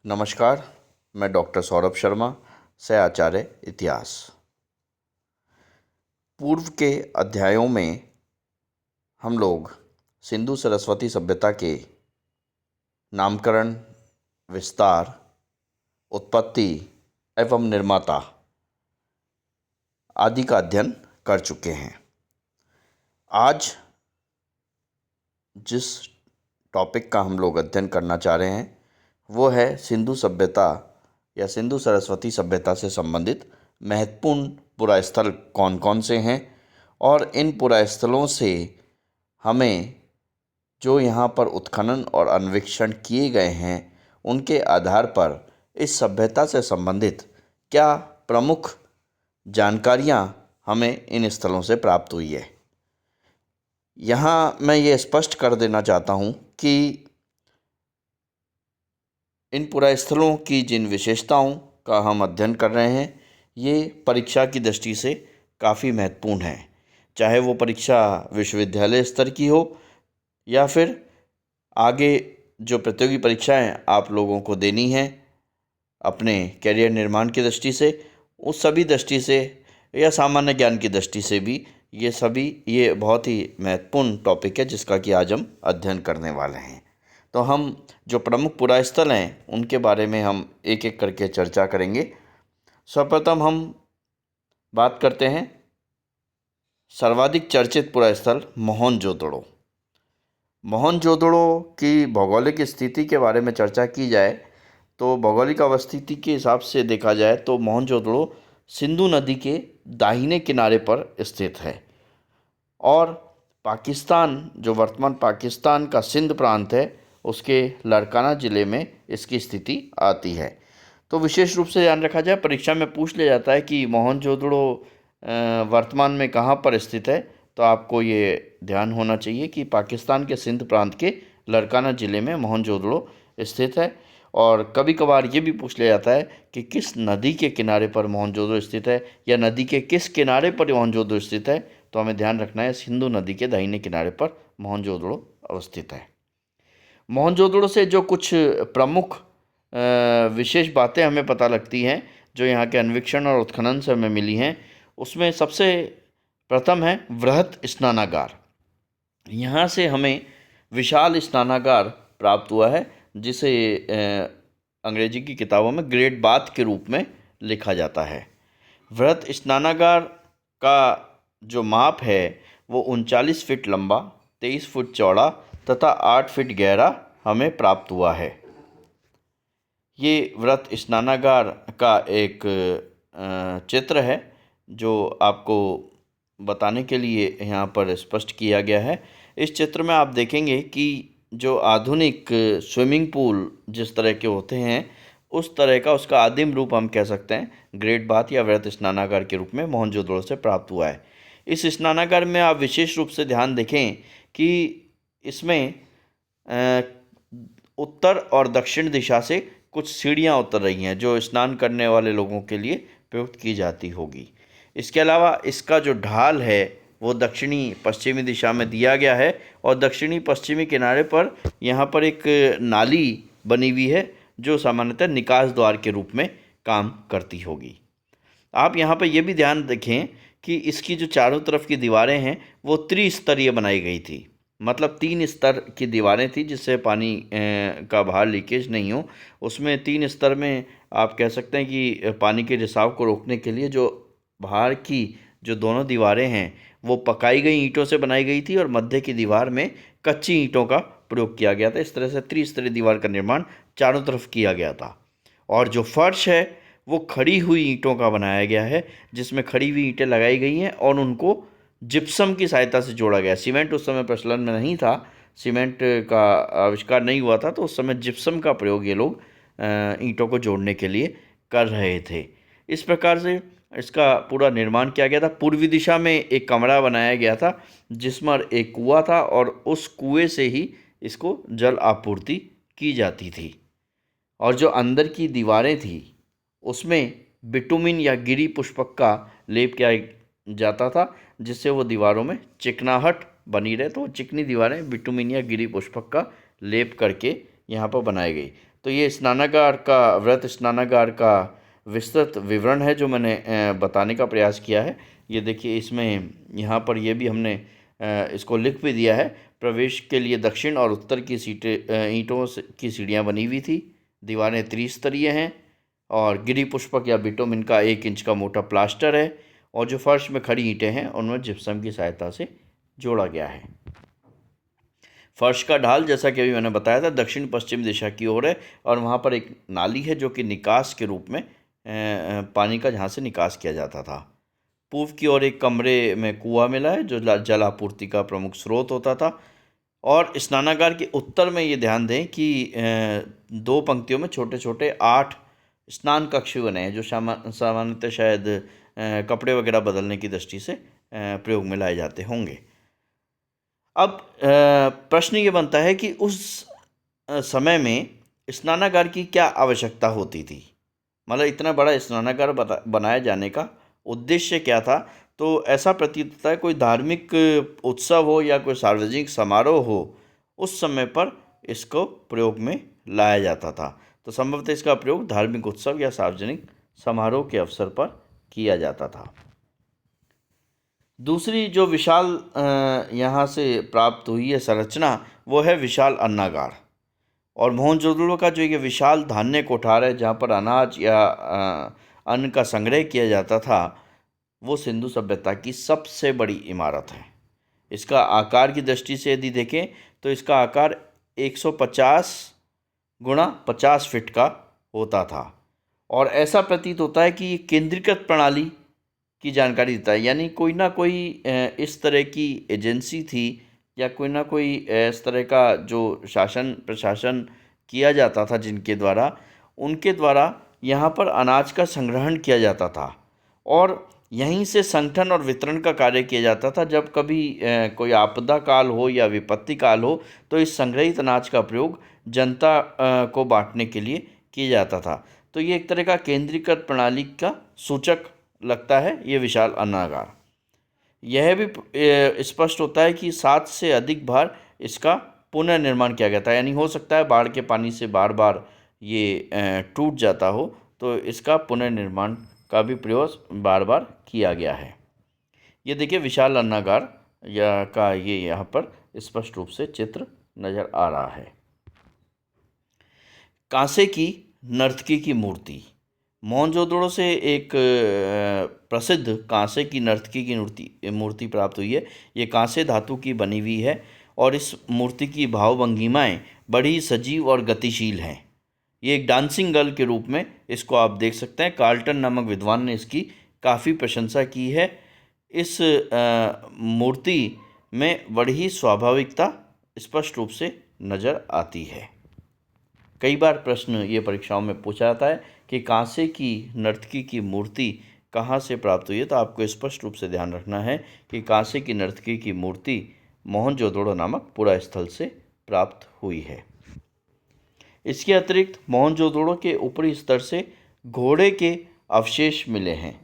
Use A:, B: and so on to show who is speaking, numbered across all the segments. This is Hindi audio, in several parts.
A: नमस्कार, मैं डॉक्टर सौरभ शर्मा, सह आचार्य इतिहास। पूर्व के अध्यायों में हम लोग सिंधु सरस्वती सभ्यता के नामकरण, विस्तार, उत्पत्ति एवं निर्माता आदि का अध्ययन कर चुके हैं। आज जिस टॉपिक का हम लोग अध्ययन करना चाह रहे हैं वो है सिंधु सभ्यता या सिंधु सरस्वती सभ्यता से संबंधित महत्वपूर्ण पुरास्थल कौन कौन से हैं और इन पुरास्थलों से हमें जो यहाँ पर उत्खनन और अन्वेषण किए गए हैं उनके आधार पर इस सभ्यता से संबंधित क्या प्रमुख जानकारियाँ हमें इन स्थलों से प्राप्त हुई है। यहाँ मैं ये स्पष्ट कर देना चाहता हूँ कि इन पुरास्थलों की जिन विशेषताओं का हम अध्ययन कर रहे हैं ये परीक्षा की दृष्टि से काफ़ी महत्वपूर्ण है, चाहे वो परीक्षा विश्वविद्यालय स्तर की हो या फिर आगे जो प्रतियोगी परीक्षाएं आप लोगों को देनी हैं अपने कैरियर निर्माण की दृष्टि से, उस सभी दृष्टि से या सामान्य ज्ञान की दृष्टि से भी ये बहुत ही महत्वपूर्ण टॉपिक है जिसका कि आज हम अध्ययन करने वाले हैं। तो हम जो प्रमुख पुरास्थल हैं उनके बारे में हम एक एक करके चर्चा करेंगे। सर्वप्रथम हम बात करते हैं सर्वाधिक चर्चित पुरास्थल मोहनजोदड़ो। मोहनजोदड़ो की भौगोलिक स्थिति के बारे में चर्चा की जाए तो भौगोलिक अवस्थिति के हिसाब से देखा जाए तो मोहनजोदड़ो सिंधु नदी के दाहिने किनारे पर स्थित है और पाकिस्तान, जो वर्तमान पाकिस्तान का सिंध प्रांत है, उसके लाड़काना ज़िले में इसकी स्थिति आती है। तो विशेष रूप से ध्यान रखा जाए, परीक्षा में पूछ लिया जाता है कि मोहनजोदड़ो वर्तमान में कहाँ पर स्थित है, तो आपको ये ध्यान होना चाहिए कि पाकिस्तान के सिंध प्रांत के लाड़काना ज़िले में मोहनजोदड़ो स्थित है। और कभी कभार ये भी पूछ लिया जाता है कि किस नदी के किनारे पर मोहनजोदड़ो स्थित है या नदी के किस किनारे पर मोहनजोदड़ो स्थित है, तो हमें ध्यान रखना है सिंधु नदी के दाहिने किनारे पर मोहनजोदड़ो अवस्थित है। मोहनजोदड़ो से जो कुछ प्रमुख विशेष बातें हमें पता लगती हैं जो यहाँ के अन्वेषण और उत्खनन से हमें मिली हैं, उसमें सबसे प्रथम है वृहत स्नानागार। यहाँ से हमें विशाल स्नानागार प्राप्त हुआ है जिसे अंग्रेजी की किताबों में ग्रेट बाथ के रूप में लिखा जाता है। वृहत स्नानागार का जो माप है वो 39 फीट लंबा, 23 फुट चौड़ा तथा 8 फीट गहरा हमें प्राप्त हुआ है। ये वृहत स्नानागार का एक चित्र है जो आपको बताने के लिए यहाँ पर स्पष्ट किया गया है। इस चित्र में आप देखेंगे कि जो आधुनिक स्विमिंग पूल जिस तरह के होते हैं उस तरह का उसका आदिम रूप हम कह सकते हैं ग्रेट बाथ या वृहत स्नानागार के रूप में मोहनजोदड़ो से प्राप्त हुआ है। इस स्नानागार में आप विशेष रूप से ध्यान देखें कि इसमें उत्तर और दक्षिण दिशा से कुछ सीढ़ियाँ उतर रही हैं जो स्नान करने वाले लोगों के लिए प्रयुक्त की जाती होगी। इसके अलावा इसका जो ढाल है वो दक्षिणी पश्चिमी दिशा में दिया गया है और दक्षिणी पश्चिमी किनारे पर यहाँ पर एक नाली बनी हुई है जो सामान्यतः निकास द्वार के रूप में काम करती होगी। आप यहाँ पर यह भी ध्यान रखें कि इसकी जो चारों तरफ की दीवारें हैं वो त्रिस्तरीय बनाई गई थी, मतलब 3 स्तर की दीवारें थी जिससे पानी का बाहर लीकेज नहीं हो। उसमें 3 स्तर में आप कह सकते हैं कि पानी के रिसाव को रोकने के लिए जो बाहर की जो दोनों दीवारें हैं वो पकाई गई ईंटों से बनाई गई थी और मध्य की दीवार में कच्ची ईंटों का प्रयोग किया गया था। इस तरह से त्रिस्तरीय दीवार का निर्माण चारों तरफ किया गया था। और जो फर्श है वो खड़ी हुई ईंटों का बनाया गया है जिसमें खड़ी हुई ईंटें लगाई गई हैं और उनको जिप्सम की सहायता से जोड़ा गया। सीमेंट उस समय प्रचलन में नहीं था, सीमेंट का आविष्कार नहीं हुआ था, तो उस समय जिप्सम का प्रयोग ये लोग ईंटों को जोड़ने के लिए कर रहे थे। इस प्रकार से इसका पूरा निर्माण किया गया था। पूर्वी दिशा में एक कमरा बनाया गया था जिसमें एक कुआं था और उस कुएं से ही इसको जल आपूर्ति की जाती थी। और जो अंदर की दीवारें थी उसमें बिटुमिन या गिरी पुष्पक का लेप किया जाता था जिससे वो दीवारों में चिकनाहट बनी रहे। तो चिकनी दीवारें बिटुमिन या गिरी पुष्पक का लेप करके यहाँ पर बनाई गई। तो ये स्नानागार का, वृत स्नानागार का विस्तृत विवरण है जो मैंने बताने का प्रयास किया है। ये देखिए, इसमें यहाँ पर ये भी हमने इसको लिख भी दिया है। प्रवेश के लिए दक्षिण और उत्तर की सीटें ईंटों की सीढ़ियाँ बनी हुई थी। दीवारें त्रिस्तरीय हैं और गिरी पुष्पक या बिटुमिन का 1 इंच का मोटा प्लास्टर है और जो फर्श में खड़ी ईंटें हैं उनमें जिप्सम की सहायता से जोड़ा गया है। फर्श का ढाल, जैसा कि अभी मैंने बताया था, दक्षिण पश्चिम दिशा की ओर है और वहाँ पर एक नाली है जो कि निकास के रूप में पानी का, जहाँ से निकास किया जाता था। पूर्व की ओर एक कमरे में कुआं मिला है जो जल आपूर्ति का प्रमुख स्रोत होता था। और स्नानागार के उत्तर में ये ध्यान दें कि 2 पंक्तियों में छोटे छोटे 8 स्नान कक्ष बने हैं जो सामान्यतः शायद कपड़े वगैरह बदलने की दृष्टि से प्रयोग में लाए जाते होंगे। अब प्रश्न ये बनता है कि उस समय में स्नानागार की क्या आवश्यकता होती थी, मतलब इतना बड़ा स्नानागार बनाए जाने का उद्देश्य क्या था। तो ऐसा प्रतीत होता है कोई धार्मिक उत्सव हो या कोई सार्वजनिक समारोह हो, उस समय पर इसको प्रयोग में लाया जाता था। तो संभवतः इसका प्रयोग धार्मिक उत्सव या सार्वजनिक समारोह के अवसर पर किया जाता था। दूसरी जो विशाल यहाँ से प्राप्त हुई है संरचना, वो है विशाल अन्नागार। और मोहनजोदड़ो का जो ये विशाल धान्य कोठार है जहाँ पर अनाज या अन्न का संग्रह किया जाता था, वो सिंधु सभ्यता की सबसे बड़ी इमारत है। इसका आकार की दृष्टि से यदि देखें तो इसका आकार 150 गुणा 50 फीट का होता था और ऐसा प्रतीत होता है कि ये केंद्रीकृत प्रणाली की जानकारी देता है, यानी कोई ना कोई इस तरह की एजेंसी थी या कोई ना कोई इस तरह का जो शासन प्रशासन किया जाता था जिनके द्वारा, उनके द्वारा यहाँ पर अनाज का संग्रहण किया जाता था और यहीं से संगठन और वितरण का कार्य किया जाता था। जब कभी कोई आपदा काल हो या विपत्ति काल हो तो इस संग्रहित अनाज का प्रयोग जनता को बांटने के लिए किया जाता था। तो ये एक तरह का केंद्रीकृत प्रणाली का सूचक लगता है ये विशाल अन्नागार। यह भी स्पष्ट होता है कि 7 से अधिक बार इसका पुनर्निर्माण किया गया था, यानी हो सकता है बाढ़ के पानी से बार बार ये टूट जाता हो, तो इसका पुनर्निर्माण का भी प्रयास बार बार किया गया है। ये देखिए विशाल अन्नागार या का ये यहाँ पर स्पष्ट रूप से चित्र नज़र आ रहा है। कांसे की नर्तकी की मूर्ति, मोहनजोदड़ो से एक प्रसिद्ध कांसे की नर्तकी की मूर्ति प्राप्त हुई है। ये कांसे धातु की बनी हुई है और इस मूर्ति की भावभंगिमाएँ बड़ी सजीव और गतिशील हैं। ये एक डांसिंग गर्ल के रूप में इसको आप देख सकते हैं। कार्ल्टन नामक विद्वान ने इसकी काफ़ी प्रशंसा की है। इस मूर्ति में बड़ी स्वाभाविकता स्पष्ट रूप से नज़र आती है। कई बार प्रश्न ये परीक्षाओं में पूछा जाता है कि कांसे की नर्तकी की मूर्ति कहाँ से प्राप्त हुई है, तो आपको स्पष्ट रूप से ध्यान रखना है कि कांसे की नर्तकी की मूर्ति मोहनजोदड़ो नामक पुरा स्थल से प्राप्त हुई है। इसके अतिरिक्त मोहनजोदड़ो के ऊपरी स्तर से घोड़े के अवशेष मिले हैं,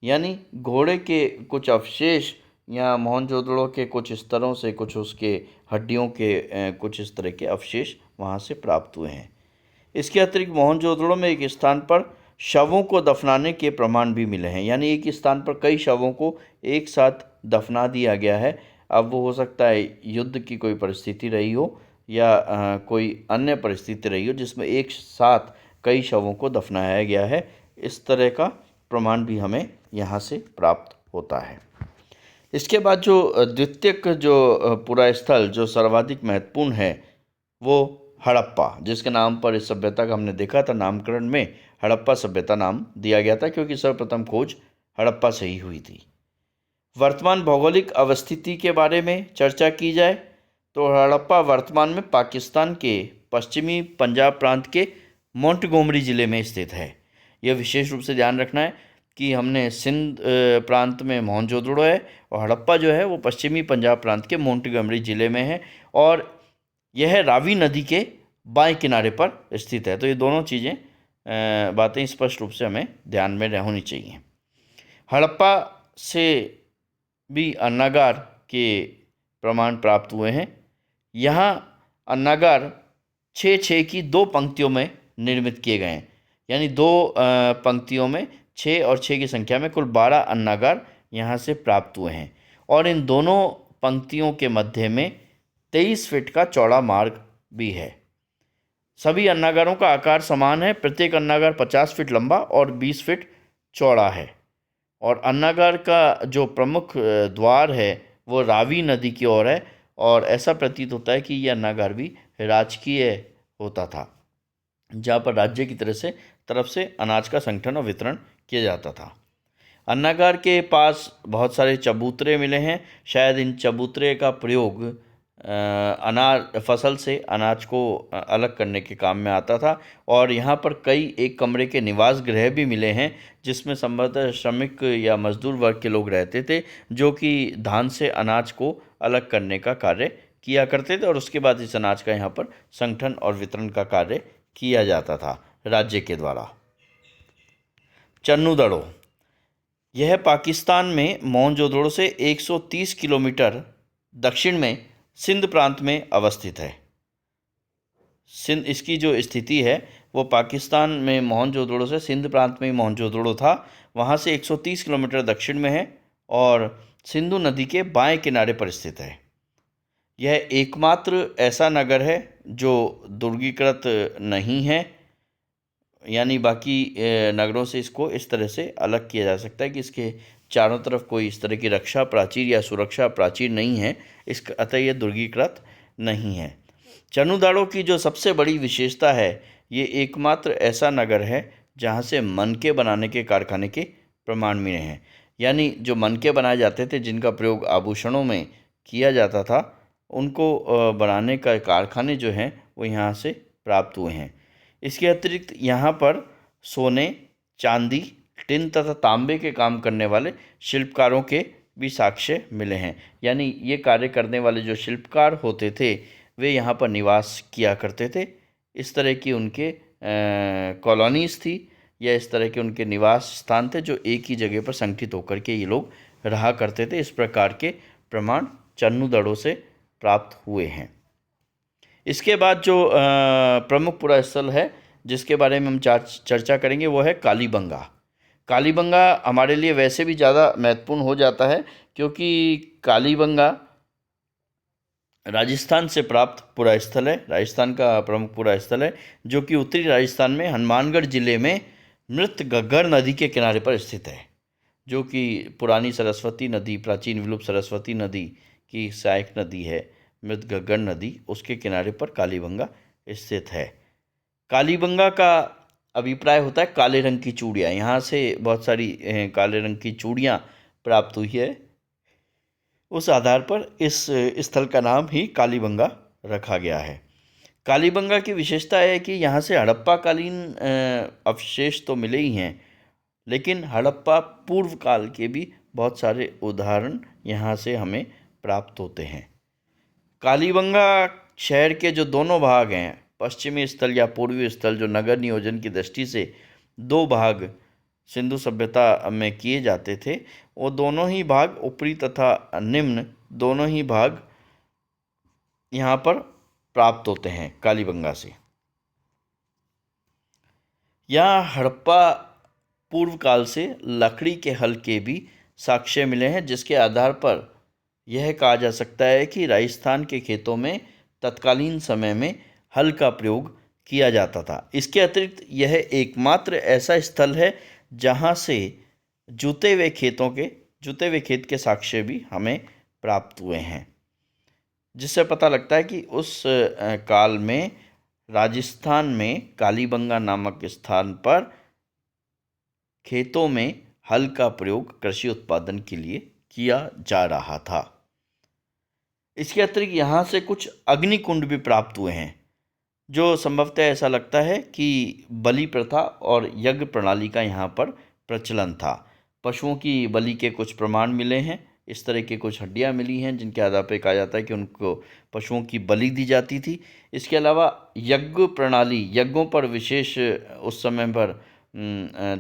A: यानी घोड़े के कुछ अवशेष या मोहनजोदड़ो के कुछ स्तरों से, कुछ उसके हड्डियों के कुछ इस तरह के अवशेष वहाँ से प्राप्त हुए हैं। इसके अतिरिक्त मोहनजोदड़ो में एक स्थान पर शवों को दफनाने के प्रमाण भी मिले हैं, यानी एक स्थान पर कई शवों को एक साथ दफना दिया गया है। अब वो हो सकता है युद्ध की कोई परिस्थिति रही हो या कोई अन्य परिस्थिति रही हो जिसमें एक साथ कई शवों को दफनाया गया है। इस तरह का प्रमाण भी हमें यहाँ से प्राप्त होता है। इसके बाद जो द्वितीयक जो पुरा स्थल जो सर्वाधिक महत्वपूर्ण है वो हड़प्पा, जिसके नाम पर इस सभ्यता का हमने देखा था नामकरण में हड़प्पा सभ्यता नाम दिया गया था, क्योंकि सर्वप्रथम खोज हड़प्पा से ही हुई थी। वर्तमान भौगोलिक अवस्थिति के बारे में चर्चा की जाए तो हड़प्पा वर्तमान में पाकिस्तान के पश्चिमी पंजाब प्रांत के मोंटगोमरी ज़िले में स्थित है। यह विशेष रूप से ध्यान रखना है कि हमने सिंध प्रांत में मोहनजोदड़ो है और हड़प्पा जो है वो पश्चिमी पंजाब प्रांत के मोंटगोमरी ज़िले में है और यह रावी नदी के बाएं किनारे पर स्थित है। तो ये दोनों चीज़ें बातें स्पष्ट रूप से हमें ध्यान में होनी चाहिए। हड़प्पा से भी अन्नागार के प्रमाण प्राप्त हुए हैं। यहाँ अन्नागार छः छः की दो पंक्तियों में निर्मित किए गए हैं। यानी दो पंक्तियों में 6 और 6 की संख्या में कुल 12 अन्नागार यहाँ से प्राप्त हुए हैं। और इन दोनों पंक्तियों के मध्य में 23 फीट का चौड़ा मार्ग भी है। सभी अन्नागारों का आकार समान है। प्रत्येक अन्नागार 50 फीट लंबा और 20 फीट चौड़ा है। और अन्नागार का जो प्रमुख द्वार है वो रावी नदी की ओर है। और ऐसा प्रतीत होता है कि यह अन्नागार भी राजकीय होता था, जहाँ पर राज्य की तरफ से अनाज का संगठन और वितरण किया जाता था। अन्नागार के पास बहुत सारे चबूतरे मिले हैं। शायद इन चबूतरे का प्रयोग अनाज फसल से अनाज को अलग करने के काम में आता था। और यहाँ पर कई एक कमरे के निवास गृह भी मिले हैं, जिसमें संभवतः श्रमिक या मजदूर वर्ग के लोग रहते थे, जो कि धान से अनाज को अलग करने का कार्य किया करते थे। और उसके बाद इस अनाज का यहाँ पर संगठन और वितरण का कार्य किया जाता था राज्य के द्वारा। चन्नूदड़ो, यह पाकिस्तान में मोहनजोदड़ो से 130 किलोमीटर दक्षिण में सिंध प्रांत में अवस्थित है। सिंध, इसकी जो स्थिति है वो पाकिस्तान में मोहनजोदड़ो से सिंध प्रांत में ही मोहनजोदड़ो था, वहाँ से 130 किलोमीटर दक्षिण में है और सिंधु नदी के बाएं किनारे पर स्थित है। यह एकमात्र ऐसा नगर है जो दुर्गीकृत नहीं है। यानी बाकी नगरों से इसको इस तरह से अलग किया जा सकता है कि इसके चारों तरफ कोई इस तरह की रक्षा प्राचीर या सुरक्षा प्राचीर नहीं है, अतः यह दुर्गीकृत नहीं है। चन्नूदाड़ो की जो सबसे बड़ी विशेषता है, ये एकमात्र ऐसा नगर है जहाँ से मनके बनाने के कारखाने के प्रमाण मिले हैं। यानी जो मनके बनाए जाते थे, जिनका प्रयोग आभूषणों में किया जाता था, उनको बनाने का कारखाने जो हैं वो यहाँ से प्राप्त हुए हैं। इसके अतिरिक्त यहाँ पर सोने, चांदी, टिन तथा तांबे के काम करने वाले शिल्पकारों के भी साक्ष्य मिले हैं। यानी ये कार्य करने वाले जो शिल्पकार होते थे वे यहाँ पर निवास किया करते थे। इस तरह की उनके कॉलोनीज़ थी या इस तरह के उनके निवास स्थान थे, जो एक ही जगह पर संगठित होकर के ये लोग रहा करते थे। इस प्रकार के प्रमाण चन्नूदड़ो से प्राप्त हुए हैं। इसके बाद जो प्रमुख पुरा स्थल है जिसके बारे में हम चर्चा करेंगे वो है कालीबंगा। कालीबंगा हमारे लिए वैसे भी ज़्यादा महत्वपूर्ण हो जाता है क्योंकि कालीबंगा राजस्थान से प्राप्त पुरा स्थल है, राजस्थान का प्रमुख पुरा स्थल है, जो कि उत्तरी राजस्थान में हनुमानगढ़ जिले में मृत घग्गर नदी के किनारे पर स्थित है, जो कि पुरानी सरस्वती नदी, प्राचीन विलुप्त सरस्वती नदी की सहायक नदी है मृत घग्गर नदी, उसके किनारे पर कालीबंगा स्थित है। कालीबंगा का अभिप्राय होता है काले रंग की चूड़ियाँ। यहाँ से बहुत सारी काले रंग की चूड़ियाँ प्राप्त हुई है। उस आधार पर इस स्थल का नाम ही कालीबंगा रखा गया है। कालीबंगा की विशेषता है कि यहाँ से हड़प्पा कालीन अवशेष तो मिले ही हैं, लेकिन हड़प्पा पूर्व काल के भी बहुत सारे उदाहरण यहाँ से हमें प्राप्त होते हैं। कालीबंगा शहर के जो दोनों भाग हैं, पश्चिमी स्थल या पूर्वी स्थल, जो नगर नियोजन की दृष्टि से दो भाग सिंधु सभ्यता में किए जाते थे, वो दोनों ही भाग, ऊपरी तथा निम्न दोनों ही भाग यहाँ पर प्राप्त होते हैं कालीबंगा से। यहाँ हड़प्पा पूर्व काल से लकड़ी के हल के भी साक्ष्य मिले हैं, जिसके आधार पर यह कहा जा सकता है कि राजस्थान के खेतों में तत्कालीन समय में हल का प्रयोग किया जाता था। इसके अतिरिक्त यह एकमात्र ऐसा स्थल है जहाँ से जुते हुए खेत के साक्ष्य भी हमें प्राप्त हुए हैं, जिससे पता लगता है कि उस काल में राजस्थान में कालीबंगा नामक स्थान पर खेतों में हल का प्रयोग कृषि उत्पादन के लिए किया जा रहा था। इसके अतिरिक्त यहाँ से कुछ अग्निकुंड भी प्राप्त हुए हैं, जो संभवतः ऐसा लगता है कि बलि प्रथा और यज्ञ प्रणाली का यहाँ पर प्रचलन था। पशुओं की बलि के कुछ प्रमाण मिले हैं। इस तरह के कुछ हड्डियाँ मिली हैं जिनके आधार पर कहा जाता है कि उनको पशुओं की बलि दी जाती थी। इसके अलावा यज्ञ प्रणाली, यज्ञों पर विशेष उस समय पर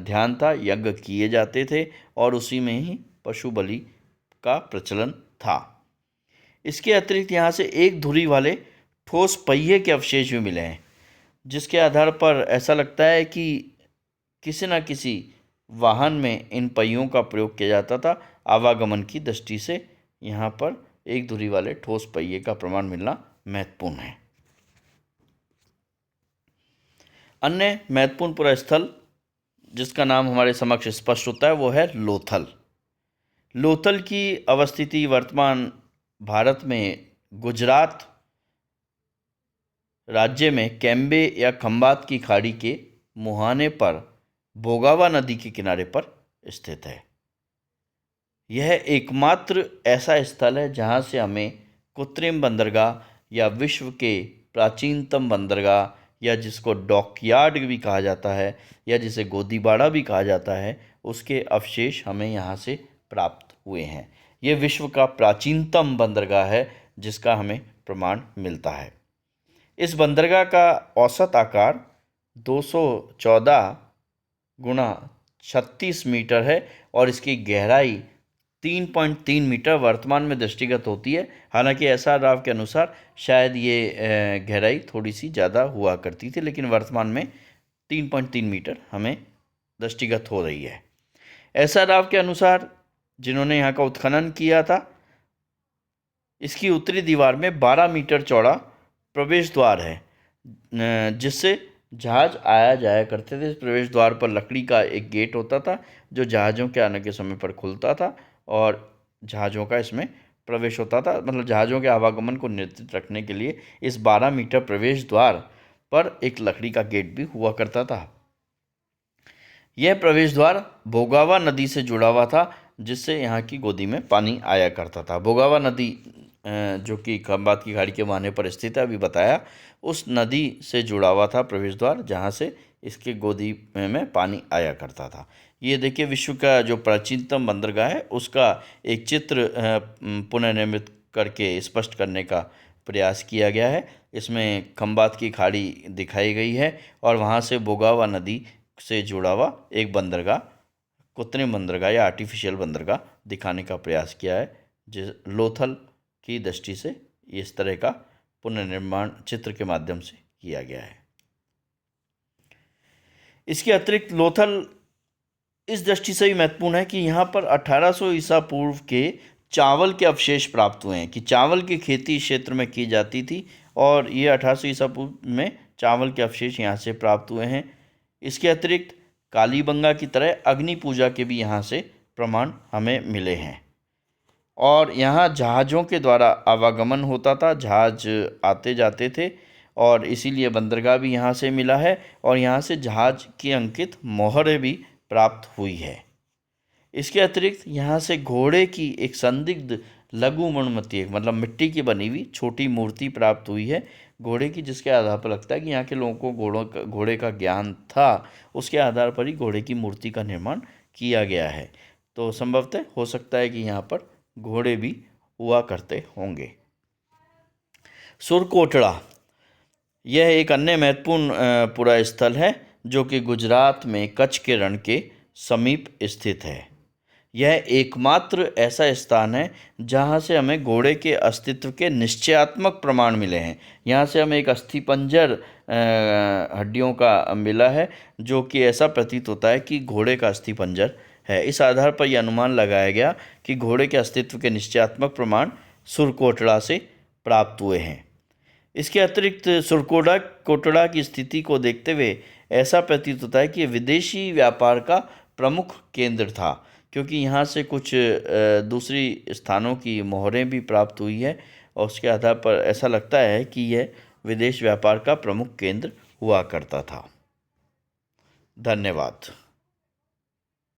A: ध्यान था, यज्ञ किए जाते थे और उसी में ही पशु बलि का प्रचलन था। इसके अतिरिक्त यहाँ से एक धुरी वाले ठोस पहिए के अवशेष भी मिले हैं। जिसके आधार पर ऐसा लगता है कि किसी न किसी वाहन में इन पहियों का प्रयोग किया जाता था। आवागमन की दृष्टि से यहाँ पर एक धुरी वाले ठोस पहिए का प्रमाण मिलना महत्वपूर्ण है। अन्य महत्वपूर्ण पुरास्थल जिसका नाम हमारे समक्ष स्पष्ट होता है वो है लोथल। लोथल की अवस्थिति वर्तमान भारत में गुजरात राज्य में कैम्बे या खंबात की खाड़ी के मुहाने पर भोगावा नदी के किनारे पर स्थित है। यह एकमात्र ऐसा स्थल है जहां से हमें कृत्रिम बंदरगाह या विश्व के प्राचीनतम बंदरगाह या जिसको डॉकयार्ड भी कहा जाता है या जिसे गोदीबाड़ा भी कहा जाता है, उसके अवशेष हमें यहाँ से प्राप्त हुए हैं। ये विश्व का प्राचीनतम बंदरगाह है जिसका हमें प्रमाण मिलता है। इस बंदरगाह का औसत आकार 214 गुणा 36 मीटर है और इसकी गहराई 3.3 मीटर वर्तमान में दृष्टिगत होती है। हालांकि एसआरआर के अनुसार शायद ये गहराई थोड़ी सी ज़्यादा हुआ करती थी, लेकिन वर्तमान में 3.3 मीटर हमें दृष्टिगत हो रही है। एसआरआर के अनुसार जिन्होंने यहाँ का उत्खनन किया था, इसकी उत्तरी दीवार में 12 मीटर चौड़ा प्रवेश द्वार है जिससे जहाज आया जाया करते थे। इस प्रवेश द्वार पर लकड़ी का एक गेट होता था जो जहाज़ों के आने के समय पर खुलता था और जहाज़ों का इसमें प्रवेश होता था। मतलब जहाज़ों के आवागमन को नियंत्रित रखने के लिए इस 12 मीटर प्रवेश द्वार पर एक लकड़ी का गेट भी हुआ करता था। यह प्रवेश द्वार भोगावा नदी से जुड़ा हुआ था जिससे यहाँ की गोदी में पानी आया करता था। भोगावा नदी जो कि खंबात की खाड़ी के मुहाने पर स्थित है, अभी बताया, उस नदी से जुड़ा हुआ था प्रवेश द्वार जहाँ से इसके गोदी में पानी आया करता था। ये देखिए विश्व का जो प्राचीनतम बंदरगाह है उसका एक चित्र पुनर्निर्मित करके स्पष्ट करने का प्रयास किया गया है। इसमें खंबात की खाड़ी दिखाई गई है और वहाँ से भोगावा नदी से जुड़ा हुआ एक बंदरगाह, कृत्रिम बंदरगाह या आर्टिफिशियल बंदरगाह दिखाने का प्रयास किया है। जिस लोथल की दृष्टि से इस तरह का पुनर्निर्माण चित्र के माध्यम से किया गया है। इसके अतिरिक्त लोथल इस दृष्टि से भी महत्वपूर्ण है कि यहाँ पर 1800 ईसा पूर्व के चावल के अवशेष प्राप्त हुए हैं कि चावल की खेती क्षेत्र में की जाती थी और ये 1800 ईसा पूर्व में चावल के अवशेष यहाँ से प्राप्त हुए हैं। इसके अतिरिक्त कालीबंगा की तरह अग्नि पूजा के भी यहाँ से प्रमाण हमें मिले हैं और यहाँ जहाज़ों के द्वारा आवागमन होता था, जहाज आते जाते थे और इसीलिए बंदरगाह भी यहाँ से मिला है और यहाँ से जहाज की अंकित मोहरें भी प्राप्त हुई है। इसके अतिरिक्त यहाँ से घोड़े की एक संदिग्ध लघु मणिमती मतलब मिट्टी की बनी हुई छोटी मूर्ति प्राप्त हुई है घोड़े की, जिसके आधार पर लगता है कि यहाँ के लोगों को घोड़े का ज्ञान था। उसके आधार पर ही घोड़े की मूर्ति का निर्माण किया गया है। तो संभवतः हो सकता है कि यहाँ पर घोड़े भी हुआ करते होंगे। सुरकोटड़ा यह एक अन्य महत्वपूर्ण पुरा स्थल है जो कि गुजरात में कच्छ के रण के समीप स्थित है। यह एकमात्र ऐसा स्थान है जहाँ से हमें घोड़े के अस्तित्व के निश्चयात्मक प्रमाण मिले हैं। यहाँ से हमें एक अस्थिपंजर हड्डियों का मिला है जो कि ऐसा प्रतीत होता है कि घोड़े का अस्थिपंजर है। इस आधार पर यह अनुमान लगाया गया कि घोड़े के अस्तित्व के निश्चयात्मक प्रमाण सुरकोटड़ा से प्राप्त हुए हैं। इसके अतिरिक्त सुरकोटड़ा की स्थिति को देखते हुए ऐसा प्रतीत होता है कि विदेशी व्यापार का प्रमुख केंद्र था, क्योंकि यहाँ से कुछ दूसरी स्थानों की मोहरें भी प्राप्त हुई है और उसके आधार पर ऐसा लगता है कि यह विदेश व्यापार का प्रमुख केंद्र हुआ करता था। धन्यवाद।